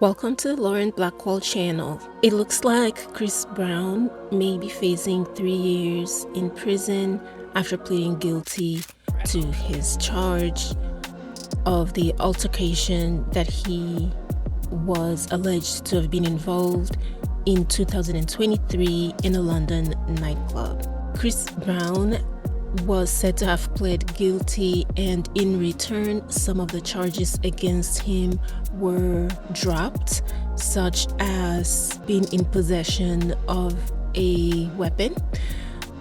Welcome to the Lauren Blackwell channel. It looks like Chris Brown may be facing 3 years in prison after pleading guilty to his charge of the altercation that he was alleged to have been involved in 2023 in a London nightclub. Chris Brown was said to have pled guilty, and in return some of the charges against him were dropped, such as being in possession of a weapon,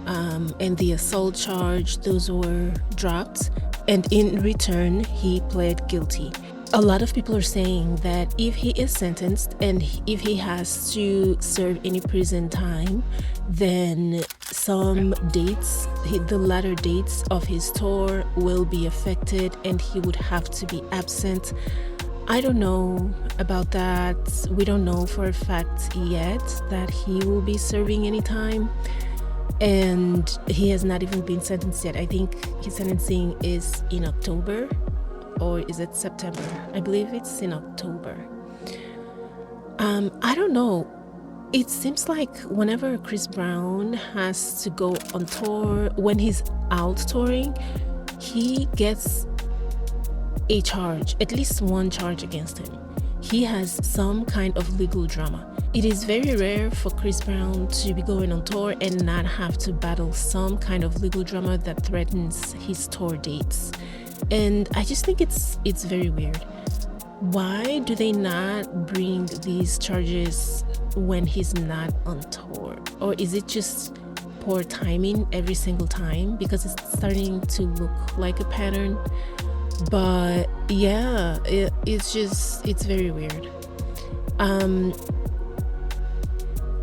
and the assault charge. Those were dropped, and in return he pled guilty. A lot of people are saying that if he is sentenced and if he has to serve any prison time, then some dates, the latter dates of his tour will be affected and he would have to be absent. I don't know about that. We don't know for a fact yet that he will be serving any time, and he has not even been sentenced yet. I think his sentencing is in October, or is it September? I believe it's in October. I don't know. It seems like whenever Chris Brown has to go on tour, when he's out touring, he gets a charge, at least one charge against him. He has some kind of legal drama. It is very rare for Chris Brown to be going on tour and not have to battle some kind of legal drama that threatens his tour dates. And I just think it's very weird. Why do they not bring these charges when he's not on tour? Or is it just poor timing every single time? Because it's starting to look like a pattern. But yeah, it's very weird.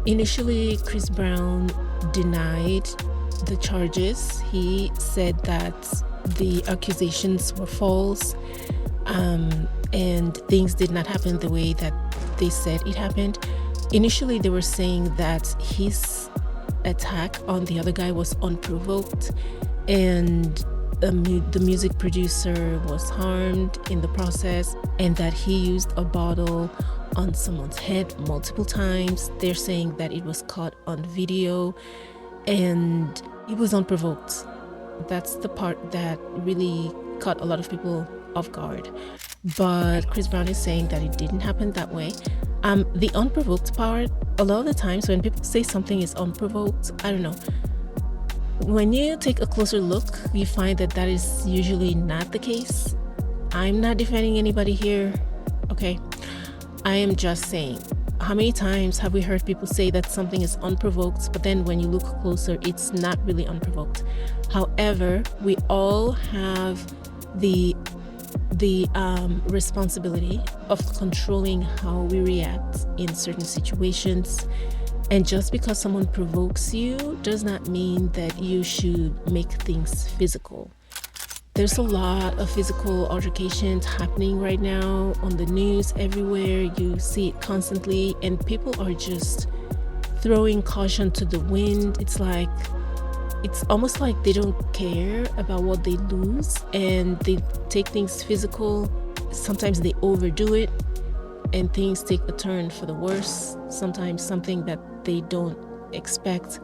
Initially, Chris Brown denied the charges. He said that the accusations were false, and things did not happen the way that they said it happened. Initially, they were saying that his attack on the other guy was unprovoked, and the music producer was harmed in the process, and that he used a bottle on someone's head multiple times. They're saying that it was caught on video and it was unprovoked. That's the part that really caught a lot of people off guard. But Chris Brown is saying that it didn't happen that way. The unprovoked part, a lot of the times when people say something is unprovoked, I don't know, when you take a closer look, you find that that is usually not the case. I'm not defending anybody here, okay? I am just saying, how many times have we heard people say that something is unprovoked, but then when you look closer, it's not really unprovoked? However, we all have the responsibility of controlling how we react in certain situations. And just because someone provokes you does not mean that you should make things physical. There's a lot of physical altercations happening right now on the news everywhere. You see it constantly, and people are just throwing caution to the wind. It's almost like they don't care about what they lose, and they take things physical. Sometimes they overdo it, and things take a turn for the worse. Sometimes something that they don't expect.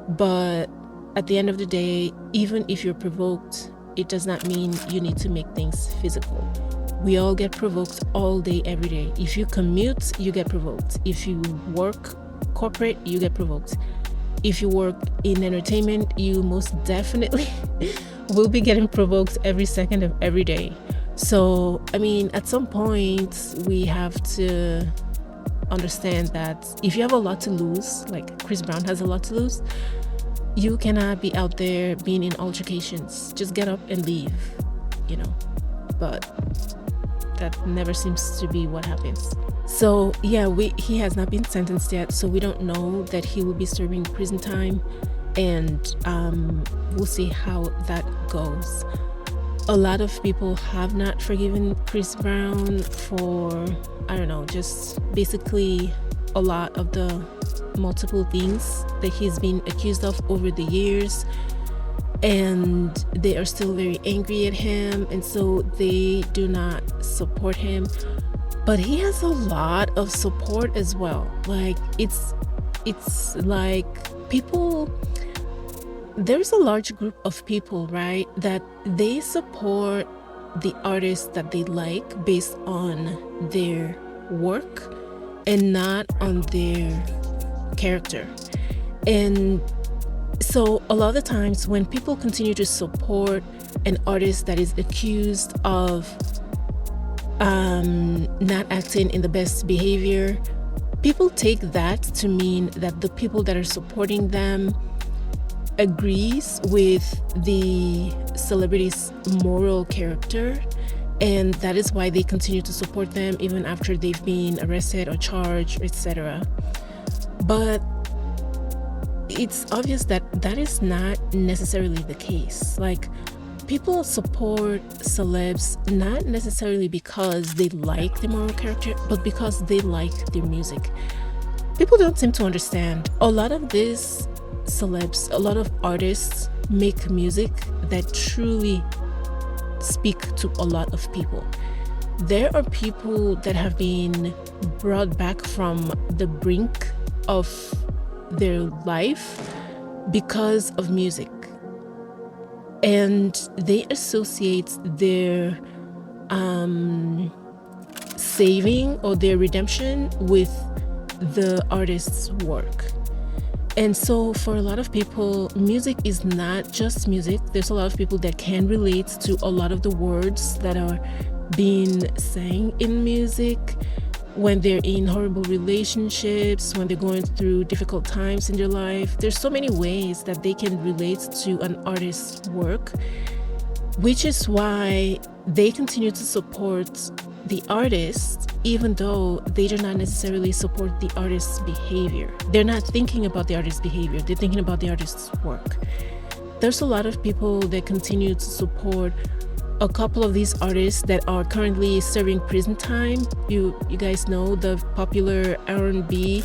But at the end of the day, even if you're provoked, it does not mean you need to make things physical. We all get provoked all day, every day. If you commute, you get provoked. If you work corporate, you get provoked. If you work in entertainment, you most definitely will be getting provoked every second of every day. So, I mean, at some point, we have to understand that if you have a lot to lose, like Chris Brown has a lot to lose, you cannot be out there being in altercations. Just get up and leave, you know. But that never seems to be what happens. So yeah, he has not been sentenced yet, so we don't know that he will be serving prison time, and we'll see how that goes. A lot of people have not forgiven Chris Brown for, I don't know, just basically a lot of the multiple things that he's been accused of over the years, and they are still very angry at him, and so they do not support him. but he has a lot of support as well. Like it's like people, there's a large group of people, right, that they support the artists that they like based on their work and not on their character. And so a lot of the times when people continue to support an artist that is accused of not acting in the best behavior, people take that to mean that the people that are supporting them agrees with the celebrity's moral character, and that is why they continue to support them even after they've been arrested or charged, etc. But it's obvious that that is not necessarily the case. Like, people support celebs not necessarily because they like the moral character, but because they like their music. People don't seem to understand. A lot of these celebs, a lot of artists make music that truly speak to a lot of people. There are people that have been brought back from the brink of their life because of music, and they associate their saving or their redemption with the artist's work. And so for a lot of people, music is not just music. There's a lot of people that can relate to a lot of the words that are being sang in music when they're in horrible relationships, when they're going through difficult times in their life. There's so many ways that they can relate to an artist's work, which is why they continue to support the artist, even though they do not necessarily support the artist's behavior. They're not thinking about the artist's behavior, they're thinking about the artist's work. There's a lot of people that continue to support a couple of these artists that are currently serving prison time. You guys know the popular R&B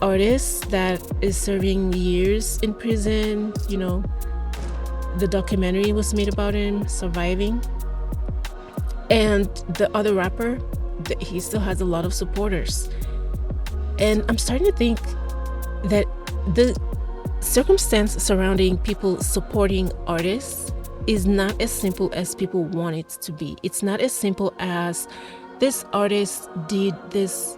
artist that is serving years in prison. You know, the documentary was made about him surviving. And the other rapper, he still has a lot of supporters. And I'm starting to think that the circumstance surrounding people supporting artists is not as simple as people want it to be. It's not as simple as this artist did this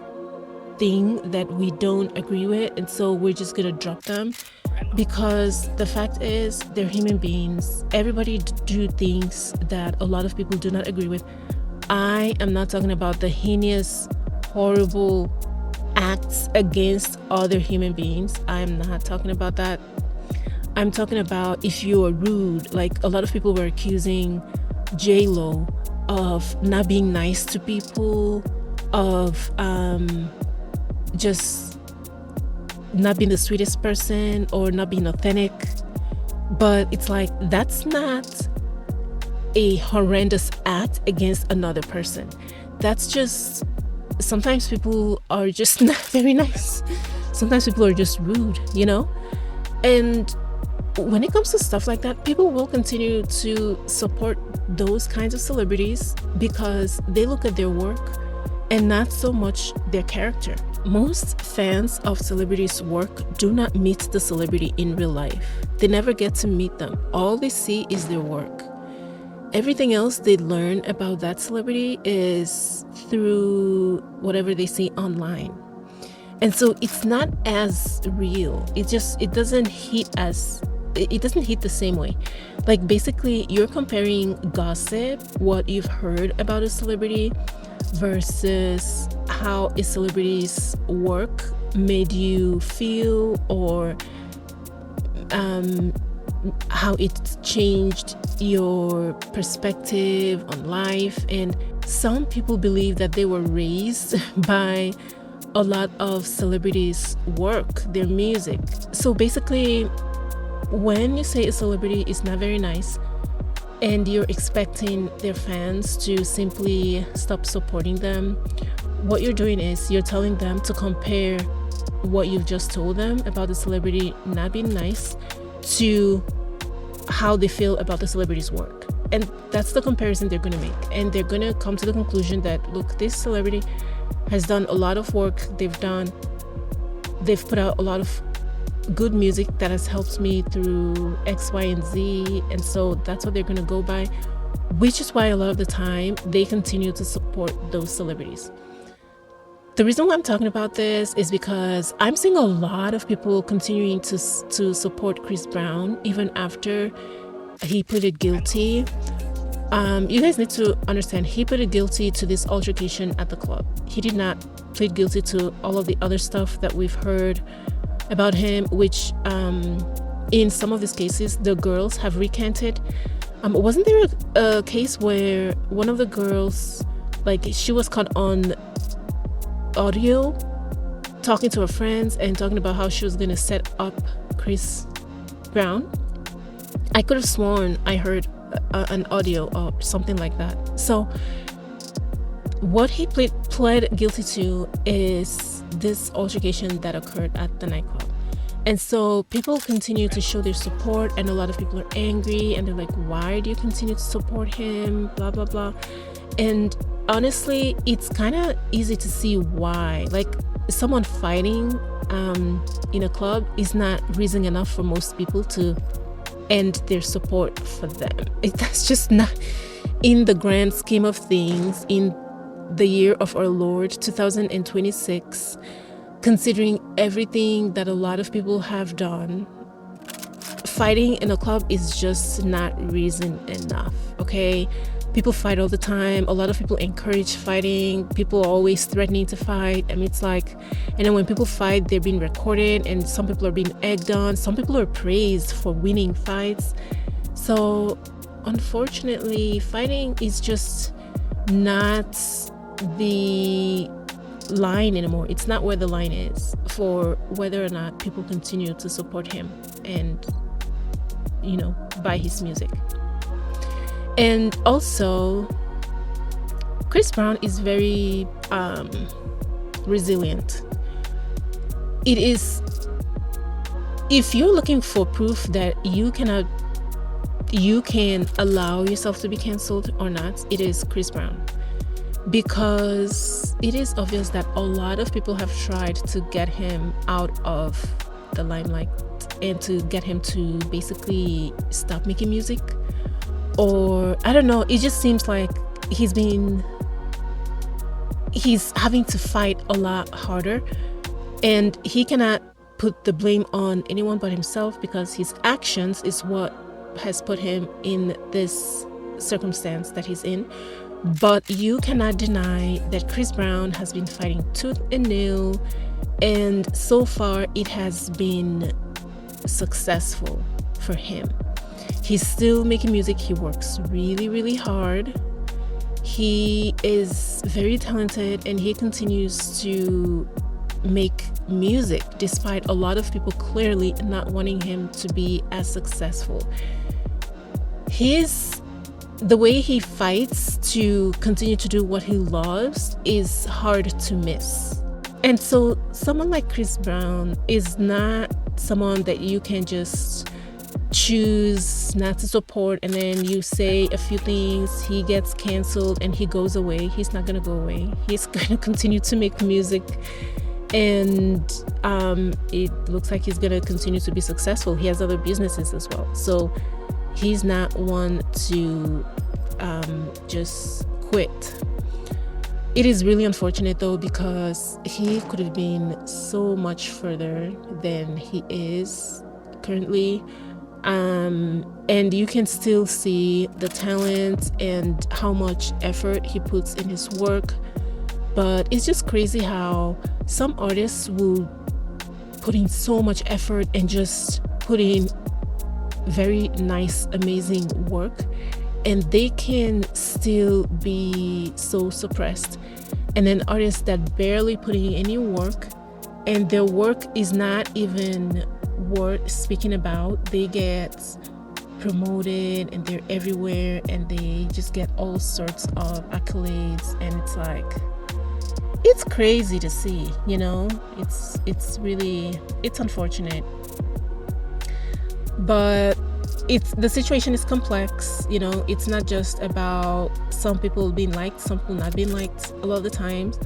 thing that we don't agree with, and so we're just gonna drop them. Because the fact is, they're human beings. Everybody do things that a lot of people do not agree with. I am not talking about the heinous, horrible acts against other human beings. I am not talking about that. I'm talking about if you are rude. Like, a lot of people were accusing J-Lo of not being nice to people, of just not being the sweetest person or not being authentic. But it's like, that's not a horrendous act against another person. That's just, sometimes people are just not very nice. Sometimes people are just rude, you know? And when it comes to stuff like that, people will continue to support those kinds of celebrities because they look at their work and not so much their character. Most fans of celebrities' work do not meet the celebrity in real life. They never get to meet them. All they see is their work. Everything else they learn about that celebrity is through whatever they see online. And so it's not as real. It doesn't hit the same way. Like, basically, you're comparing gossip, what you've heard about a celebrity, versus how a celebrity's work made you feel, or how it changed your perspective on life. And some people believe that they were raised by a lot of celebrities' work, their music. So basically, when you say a celebrity is not very nice and you're expecting their fans to simply stop supporting them, what you're doing is you're telling them to compare what you've just told them about the celebrity not being nice to how they feel about the celebrity's work. and that's the comparison they're going to make, and they're going to come to the conclusion that, look, this celebrity has done a lot of work. They've put out a lot of good music that has helped me through X, Y, and Z, and so that's what they're going to go by, which is why a lot of the time they continue to support those celebrities. The reason why I'm talking about this is because I'm seeing a lot of people continuing to support Chris Brown even after he pleaded guilty. You guys need to understand, he pleaded guilty to this altercation at the club. He did not plead guilty to all of the other stuff that we've heard about him, which in some of these cases the girls have recanted. Wasn't there a case where one of the girls, like, she was caught on audio talking to her friends and talking about how she was going to set up Chris Brown? I could have sworn I heard an audio or something like that. So what he pled guilty to is this altercation that occurred at the nightclub. And so people continue to show their support, and a lot of people are angry, and they're like, why do you continue to support him, blah blah blah. And honestly, it's kind of easy to see why. Like, someone fighting in a club is not reason enough for most people to end their support for them. That's just not, in the grand scheme of things, in the year of our Lord 2026, considering everything that a lot of people have done, fighting in a club is just not reason enough, okay? People fight all the time. A lot of people encourage fighting. People are always threatening to fight. I mean, it's like, and then when people fight, they're being recorded, and some people are being egged on. Some people are praised for winning fights. So unfortunately, fighting is just not the line anymore. It's not where the line is for whether or not people continue to support him and, you know, buy his music. And also, Chris Brown is very resilient. It is, if you're looking for proof that you can allow yourself to be cancelled or not, it is Chris Brown. Because it is obvious that a lot of people have tried to get him out of the limelight and to get him to basically stop making music. Or I don't know, it just seems like he's having to fight a lot harder, and he cannot put the blame on anyone but himself, because his actions is what has put him in this circumstance that he's in. But you cannot deny that Chris Brown has been fighting tooth and nail, and so far it has been successful for him. He's still making music. He works really, really hard. He is very talented, and he continues to make music despite a lot of people clearly not wanting him to be as successful. The way he fights to continue to do what he loves is hard to miss. And so someone like Chris Brown is not someone that you can just choose not to support, and then you say a few things, he gets canceled, and he goes away. He's not going to go away. He's going to continue to make music, and it looks like he's going to continue to be successful. He has other businesses as well. So he's not one to just quit. It is really unfortunate though, because he could have been so much further than he is currently. And you can still see the talent and how much effort he puts in his work. But it's just crazy how some artists will put in so much effort and just put in very nice, amazing work, and they can still be so suppressed. And then artists that barely put in any work, and their work is not even worth speaking about, they get promoted and they're everywhere, and they just get all sorts of accolades, and it's like, it's crazy to see, you know. It's really, it's unfortunate. But the situation is complex. It's not just about some people being liked, some people not being liked. A lot of the times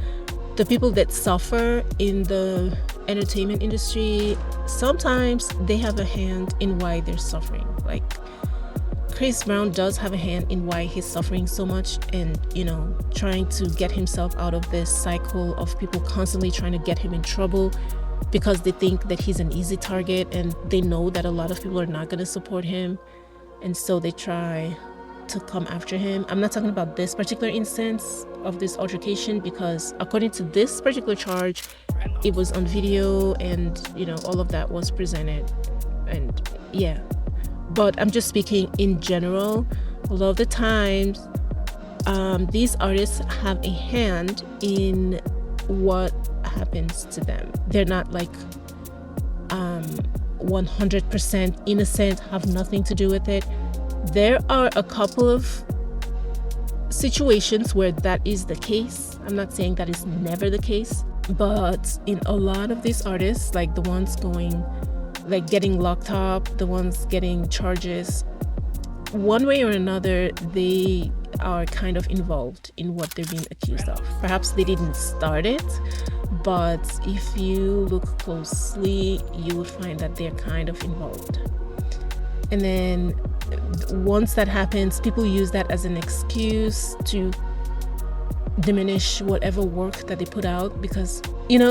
the people that suffer in the entertainment industry, sometimes they have a hand in why they're suffering. Like Chris Brown does have a hand in why he's suffering so much, and trying to get himself out of this cycle of people constantly trying to get him in trouble because they think that he's an easy target, and they know that a lot of people are not going to support him, and so they try to come after him. I'm not talking about this particular instance of this altercation, because according to this particular charge, it was on video, and all of that was presented, and yeah. But I'm just speaking in general. A lot of the times these artists have a hand in what happens to them. They're not like 100% innocent, have nothing to do with it. There are a couple of situations where that is the case. I'm not saying that is never the case, but in a lot of these artists, like the ones getting locked up, the ones getting charges, one way or another, they are kind of involved in what they're being accused of. Perhaps they didn't start it, but if you look closely, you would find that they're kind of involved. And then once that happens, people use that as an excuse to diminish whatever work that they put out, because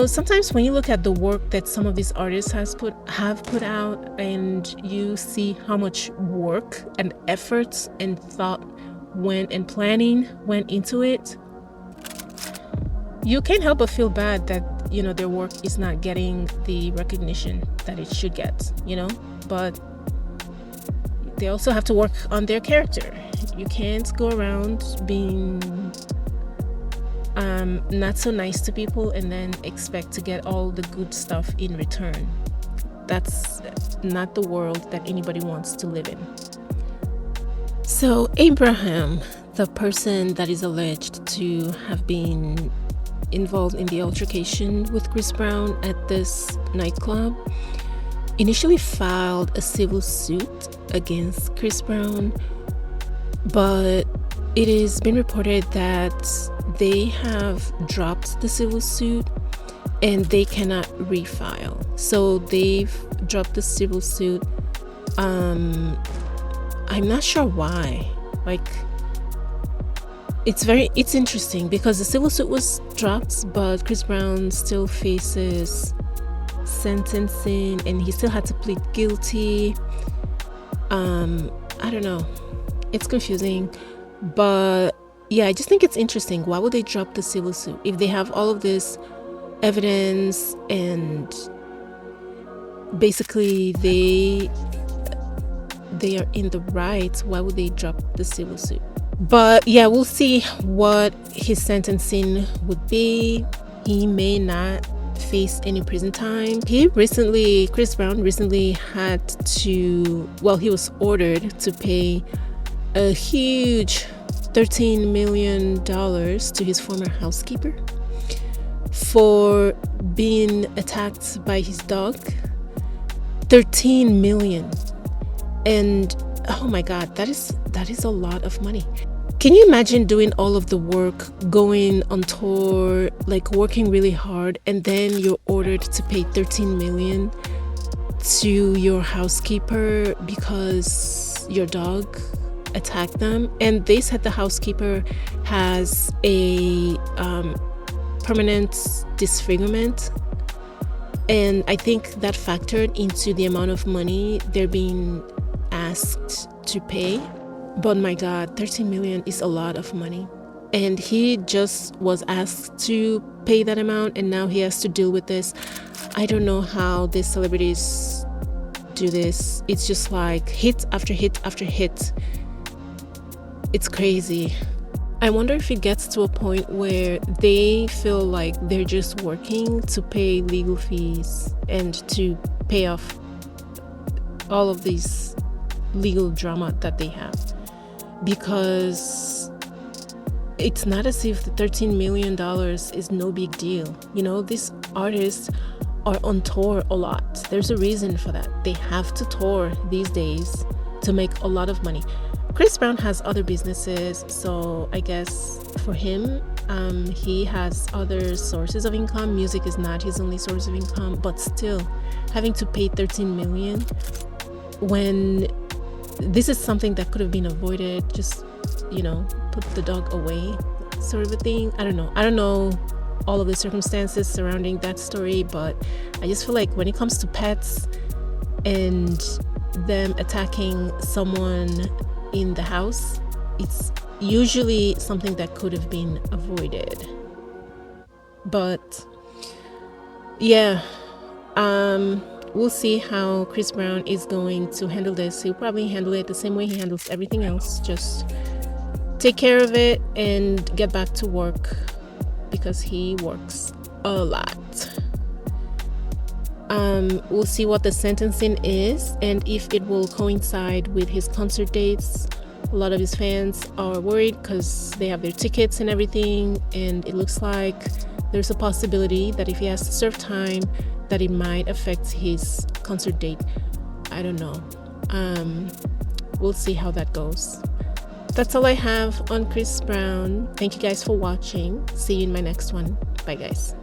sometimes when you look at the work that some of these artists have put out, and you see how much work and efforts and thought and planning went into it, you can't help but feel bad that their work is not getting the recognition that it should get. But they also have to work on their character. You can't go around being not so nice to people and then expect to get all the good stuff in return. That's not the world that anybody wants to live in. So Abraham, the person that is alleged to have been involved in the altercation with Chris Brown at this nightclub, initially filed a civil suit against Chris Brown, but it has been reported that they have dropped the civil suit and they cannot refile. So they've dropped the civil suit. I'm not sure why. It's interesting because the civil suit was dropped, but Chris Brown still faces sentencing and he still had to plead guilty. I don't know. It's confusing. But yeah, I just think it's interesting. Why would they drop the civil suit if they have all of this evidence and basically they are in the right? Why would they drop the civil suit? But yeah, we'll see what his sentencing would be. He may not face any prison time. Chris Brown recently had to, he was ordered to pay a huge $13 million to his former housekeeper for being attacked by his dog. 13 million. And oh my God, that is a lot of money. Can you imagine doing all of the work, going on tour, working really hard, and then you're ordered to pay 13 million to your housekeeper because your dog attacked them? And they said the housekeeper has a permanent disfigurement, and I think that factored into the amount of money they're being asked to pay. But my God, 13 million is a lot of money, and he just was asked to pay that amount, and now he has to deal with this. I don't know how these celebrities do this. It's just hit after hit after hit. It's crazy. I wonder if it gets to a point where they feel like they're just working to pay legal fees and to pay off all of these legal drama that they have, because it's not as if the $13 million is no big deal. These artists are on tour a lot. There's a reason for that. They have to tour these days to make a lot of money. Chris Brown has other businesses, so I guess for him, he has other sources of income. Music is not his only source of income, but still having to pay 13 million when this is something that could have been avoided, just, you know, put the dog away sort of a thing. I don't know all of the circumstances surrounding that story, but I just feel like when it comes to pets and them attacking someone in the house, it's usually something that could have been avoided. But yeah, we'll see how Chris Brown is going to handle this. He'll probably handle it the same way he handles everything else, just take care of it and get back to work, because he works a lot. We'll see what the sentencing is and if it will coincide with his concert dates. A lot of his fans are worried because they have their tickets and everything, and it looks like there's a possibility that if he has to serve time, that it might affect his concert date. I don't know. We'll see how that goes. That's all I have on Chris Brown. Thank you guys for watching. See you in my next one. Bye, guys.